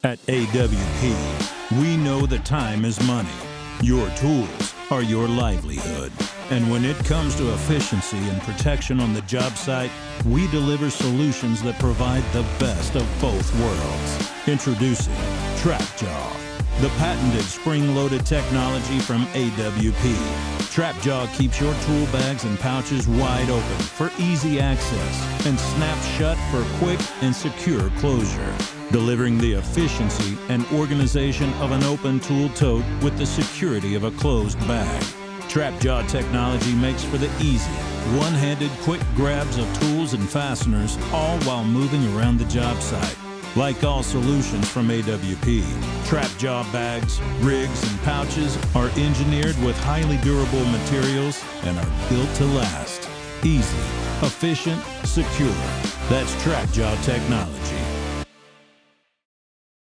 At AWP, we know that time is money. Your tools are your livelihood. And when it comes to efficiency and protection on the job site, we deliver solutions that provide the best of both worlds. Introducing TrapJaw, the patented spring-loaded technology from AWP. TrapJaw keeps your tool bags and pouches wide open for easy access and snaps shut for quick and secure closure, delivering the efficiency and organization of an open tool tote with the security of a closed bag. TrapJaw technology makes for the easy, one-handed quick grabs of tools and fasteners, all while moving around the job site. Like all solutions from AWP, TrapJaw bags, rigs, and pouches are engineered with highly durable materials and are built to last. Easy, efficient, secure. That's TrapJaw technology.